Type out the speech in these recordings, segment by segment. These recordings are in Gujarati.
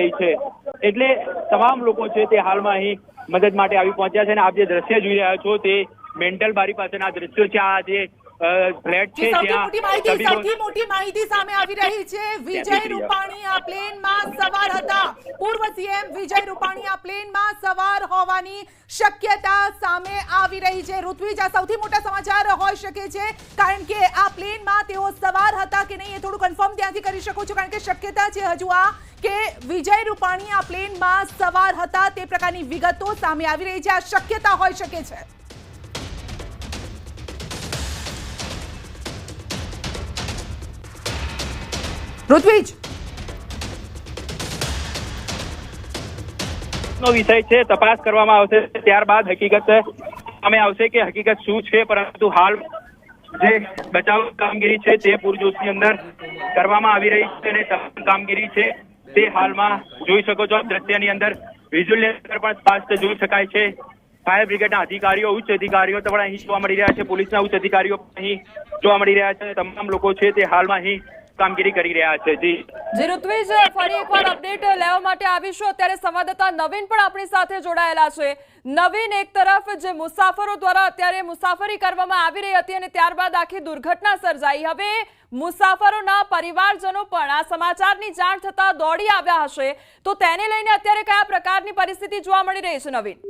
રહી છે, એટલે તમામ લોકો છે તે હાલમાં અહીં મદદ માટે આવી પહોંચ્યા છે। અને આપ જે દ્રશ્ય જોઈ રહ્યા છો તે મેન્ટલ બારી પાસેના દ્રશ્યો છે। આ જે ફ્લેટ છે સૌથી મોટી માહિતી સામે આવી રહી છે। વિજય રૂપાણી આ પ્લેનમાં સવાર હતા। પૂર્વ સીએમ વિજય રૂપાણી આ પ્લેનમાં સવાર હોવાની શક્યતા સામે આવી રહી છે। ઋત્વિજ, આ સૌથી મોટા સમાચાર હોઈ શકે છે, કારણ કે આ પ્લેનમાં તેઓ સવાર હતા કે નહીં એ થોડું કન્ફર્મ ત્યાંથી કરી શકો છો, કારણ કે શક્યતા છે હજુ આ કે વિજય રૂપાણી આ પ્લેનમાં સવાર હતા તે પ્રકારની વિગતો સામે આવી રહી છે। આ શક્યતા હોઈ શકે છે। ઋત્વિજ, નો વિષય છે, તપાસ કરવામાં આવશે, ત્યારબાદ હકીકત સામે આવશે કે હકીકત શું છે। પરંતુ હાલ જે બચાવ કામગીરી છે તે પૂરજોશની અંદર કરવામાં આવી રહી છે અને તમામ કામગીરી છે તે હાલમાં જોઈ શકો છો। દ્રશ્યની અંદર વિઝ્યુઅલની અંદર પણ સ્પષ્ટ જોઈ શકાય છે। ફાયર બ્રિગેડના અધિકારીઓ, ઉચ્ચ અધિકારીઓ પણ અહીં જોવા મળી રહ્યા છે, પોલીસના ઉચ્ચ અધિકારીઓ અહીં જોવા મળી રહ્યા છે। તમામ લોકો છે તે હાલમાં અહીં કામગીરી કરી રહ્યા છે। જી ઋત્વિજ, ફરી એકવાર અપડેટ લેવા માટે આવીશું। અત્યારે સંવાદદાતા નવીન પણ આપણી સાથે જોડાયેલા છે। નવીન, એક તરફ જે મુસાફરો દ્વારા અત્યારે મુસાફરી કરવામાં આવી રહી હતી અને ત્યારબાદ આખી દુર્ઘટના સર્જાઈ, હવે મુસાફરોના પરિવારજનો પણ આ સમાચારની જાણ થતા દોડી આવ્યા હશે, તો તેને લઈને અત્યારે કયા પ્રકારની પરિસ્થિતિ જોવા મળી રહી છે નવીન?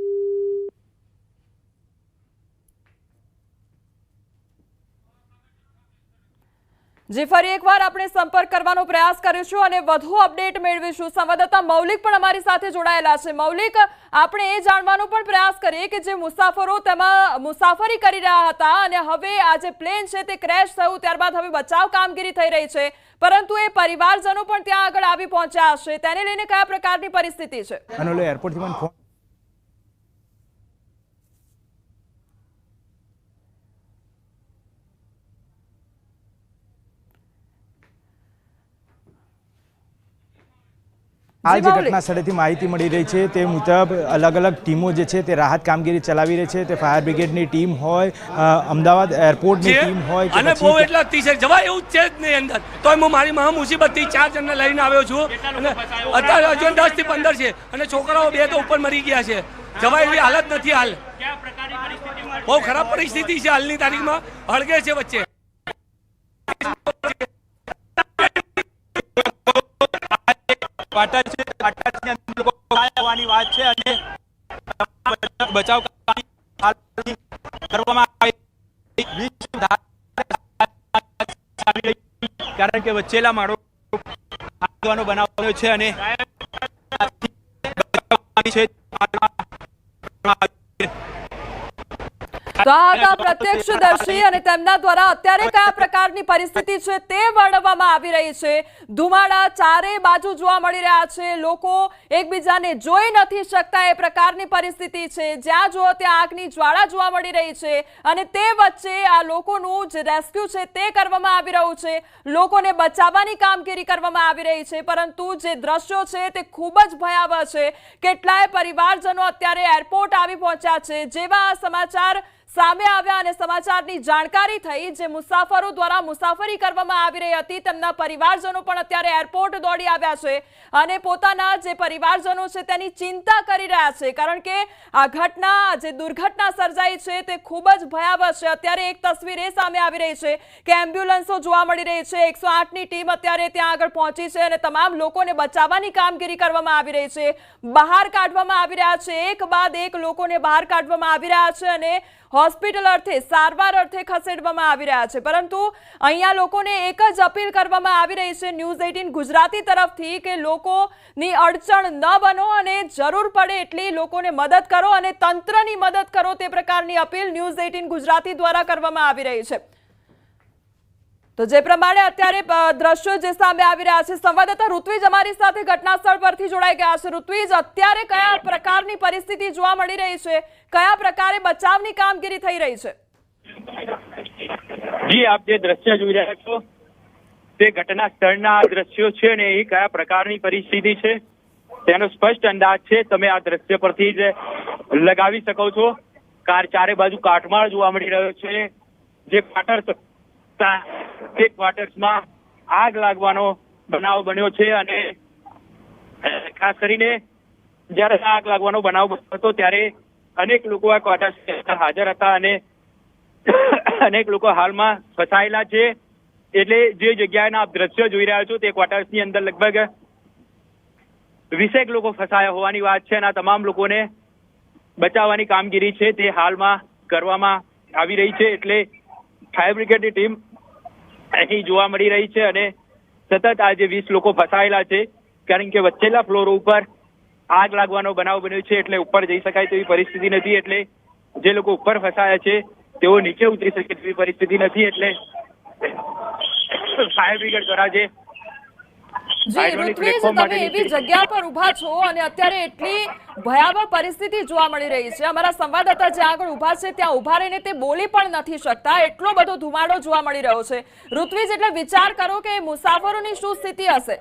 જી, ફરી એકવાર આપણે સંપર્ક કરવાનો પ્રયાસ કરીશું અને વધુ અપડેટ મેળવીશું। સંવાદદાતા મૌલિક પણ અમારી સાથે જોડાયેલા છે। મૌલિક, આપણે એ જાણવાનો પણ પ્રયાસ કરીએ કે જે મુસાફરો તેમાં મુસાફરી કરી રહ્યા હતા અને હવે આ જે પ્લેન છે તે ક્રેશ થયું, ત્યારબાદ હવે બચાવ કામગીરી થઈ રહી છે, પરંતુ એ પરિવારજનો પણ ત્યાં આગળ આવી પહોંચ્યા હશે, તેને લઈને કયા પ્રકારની પરિસ્થિતિ છે? એરપોર્ટથી હાલ જે ઘટના સ્થળેથી માહિતી મળી રહી છે તે મુજબ અલગ અલગ ટીમો જે છે તે રાહત કામગીરી ચલાવી રહી છે। તે ફાયર બ્રિગેડની ટીમ હોય, અમદાવાદ એરપોર્ટની ટીમ હોય, અને બહુ એટલા અતિશય જવાય એવું છે જ નહીં અંદર, તો હું મારી મહા મુસીબતથી 4 જણને લઈને આવ્યો છું અને અત્યારે હજુ 10 થી 15 છે અને છોકરાઓ 2 તો ઉપર મરી ગયા છે। જવાય એવી હાલત નથી હાલ, બહુ ખરાબ પરિસ્થિતિ છે હાલની તારીખમાં, હળગે છે વચ્ચે। વાત છે અને બચાવ કરવામાં કારણ કે વચ્ચેલા માળો બનાવવાનો છે અને તો આ હતા પ્રત્યક્ષદર્શી અને તેમના દ્વારા અત્યારે કયા પ્રકારની પરિસ્થિતિ છે તે વર્ણવવામાં આવી રહી છે। ધુમાડા ચારે બાજુ જોવા મળી રહ્યા છે, લોકો એકબીજાને જોઈ નથી શકતા એ પ્રકારની પરિસ્થિતિ છે। જ્યાં જુઓ ત્યાં આગની જ્વાળા જોવા મળી રહી છે અને તે વચ્ચે આ લોકોનું જે રેસ્ક્યુ છે તે કરવામાં આવી રહ્યું છે, લોકોને બચાવવાની કામગીરી કરવામાં આવી રહી છે, પરંતુ જે દ્રશ્યો છે તે ખૂબ જ ભયાવહ છે। કેટલાય પરિવારજનો અત્યારે એરપોર્ટ આવી પહોંચ્યા છે। જેવા સમાચાર સામે આવ્યા અને સમાચારની જાણકારી થઈ, જે મુસાફરો દ્વારા મુસાફરી કરવામાં આવી રહી હતી તેમના પરિવારજનો પણ અત્યારે એરપોર્ટ દોડી આવ્યા છે અને પોતાના જે પરિવારજનો છે તેની ચિંતા કરી રહ્યા છે, કારણ કે આ ઘટના, જે દુર્ઘટના સર્જાઈ છે તે ખૂબ જ ભયાવહ છે। અત્યારે એક તસવીર એ સામે આવી રહી છે કે એમ્બ્યુલન્સો જોવા મળી રહી છે, 108ની ટીમ અત્યારે ત્યાં આગળ પહોંચી છે અને તમામ લોકોને બચાવવાની કામગીરી કરવામાં આવી રહી છે, બહાર કાઢવામાં આવી રહ્યા છે, એક બાદ એક લોકોને બહાર કાઢવામાં આવી રહ્યા છે અને હોસ્પિટલ અર્થે, સારવાર અર્થે ખસેડવામાં આવી રહ્યા છે। પરંતુ અહીંયા લોકોને એક જ અપીલ કરવામાં આવી રહી છે ન્યૂઝ 18 ગુજરાતી તરફથી કે લોકોની અડચણ ન બનો અને જરૂર પડે એટલી લોકોને મદદ કરો અને તંત્રની મદદ કરો, તે પ્રકારની અપીલ ન્યૂઝ 18 ગુજરાતી દ્વારા કરવામાં આવી રહી છે। તો જે પ્રમાણે અત્યારે દ્રશ્યો જે સામે આવી રહ્યા છે, સંવાદદાતા ઋત્વિજ અમારી સાથે ઘટના સ્થળ પરથી જોડાઈ ગયા છે। ઋત્વિજ, અત્યારે કયા પ્રકારની પરિસ્થિતિ જોવા મળી રહી છે, કયા પ્રકારે બચાવની કામગીરી થઈ રહી છે? જી, આપ જે દ્રશ્ય જોઈ રહ્યા છો તે ઘટના સ્થળના દ્રશ્યો છે ને એ કયા પ્રકારની પરિસ્થિતિ છે તેનો સ્પષ્ટ અંદાજ છે તમે આ દ્રશ્ય પરથી જ લગાવી શકો છો। ચારે બાજુ કાટમાળ જોવા મળી રહ્યો છે, જે ક્વાર્ટર્સમાં આગ લાગવાનો બનાવ બન્યો છે અને ખાસ કરીને જ્યારે આગ લાગવાનો બનાવ હતો ત્યારે અનેક લોકો આ ક્વાર્ટર્સની અંદર હાજર હતા અને અનેક લોકો હાલમાં ફસાયેલા છે. એટલે જે જગ્યાએના આપ દ્રશ્યો જોઈ રહ્યા છો તે ક્વાર્ટર્સની અંદર લગભગ 20 લોકો ફસાયા હોવાની વાત છે અને આ તમામ લોકોને બચાવવાની કામગીરી છે તે હાલમાં કરવામાં આવી રહી છે. એટલે ફાયર બ્રિગેડની ટીમ અહીં જોવા મળી રહી છે અને સતત આ જે 20 લોકો ફસાયેલા છે કારણ કે વચ્ચેલા ફ્લોર ઉપર આગ લાગવાનો બનાવ બન્યો છે એટલે ઉપર જઈ શકાય તેવી પરિસ્થિતિ નથી. એટલે જે લોકો ઉપર ફસાયા છે તેઓ નીચે ઉતરી શકે તેવી પરિસ્થિતિ નથી. એટલે ફાયર બ્રિગેડ દ્વારા જે જી ઋત્વિજ, તમે એવી જગ્યા પર ઉભા છો અને અત્યારે એટલી ભયાવહ પરિસ્થિતિ જોવા મળી રહી છે. અમારા સંવાદદાતા જ્યાં આગળ ઉભા છે ત્યાં ઉભા રહીને તે બોલી પણ નથી શકતા, એટલો બધો ધુમાડો જોવા મળી રહ્યો છે. ઋત્વિજ, એટલે વિચાર કરો કે મુસાફરોની શું સ્થિતિ હશે?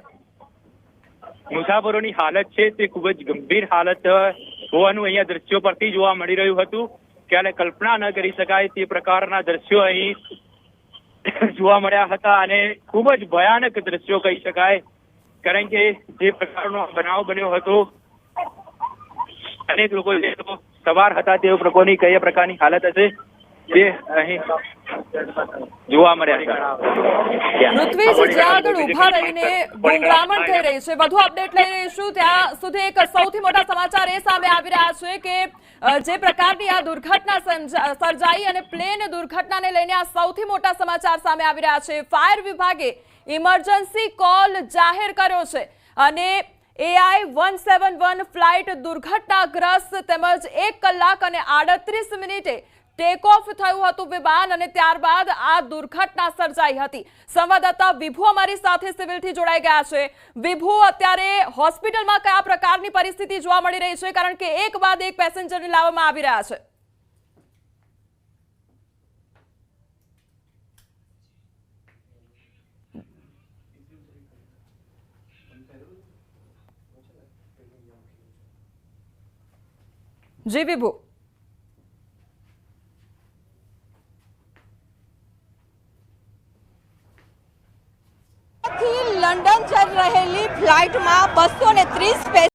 મુસાફરોની હાલત છે તે ખૂબ જ ગંભીર હાલત હોવાનું અહીંયા દ્રશ્યો પરથી જોવા મળી રહ્યું હતું. ત્યારે કલ્પના ન કરી શકાય તે પ્રકારના દ્રશ્યો અહીં જોવા મળ્યા હતા અને ખૂબ જ ભયાનક દ્રશ્યો કહી શકાય. કારણ કે જે પ્રકારનો બનાવ બન્યો હતો અનેક લોકો જે સવાર હતા તે લોકોની કયા પ્રકારની હાલત હશે તે અહીં જોવા મળ્યા. ઋત્વિજ, જ્યાં આગળ ઉભા રહીને ગુંગળામણ થઈ રહી છે, વધુ અપડેટ લઈ રહીશું. ત્યાં સુધી એક સૌથી મોટા સમાચાર એ સામે આવી રહ્યા છે કે જે પ્રકારની આ દુર્ઘટના સર્જાઈ અને પ્લેન દુર્ઘટનાને લઈને આ સૌથી મોટા સમાચાર સામે આવી રહ્યા છે. ફાયર વિભાગે ઇમરજન્સી કોલ જાહેર કર્યો છે અને AI-171 ફ્લાઇટ દુર્ઘટનાગ્રસ્ત તેમજ 1 કલાક અને 38 મિનિટે ટેક ઓફ થયું હતું વિમાન અને ત્યારબાદ આ દુર્ઘટના સર્જાઈ હતી. સંવાદદાતા વિભુ અમારી સાથે સિવિલથી જોડાઈ ગયા છે. વિભુ, અત્યારે હોસ્પિટલમાં કયા પ્રકારની પરિસ્થિતિ જોવા મળી રહી છે, કારણ કે એક બાદ એક પેસેન્જરને લાવવામાં આવી રહ્યા છે? જી વિભુ. લંડન જઈ રહેલી ફ્લાઇટમાં 230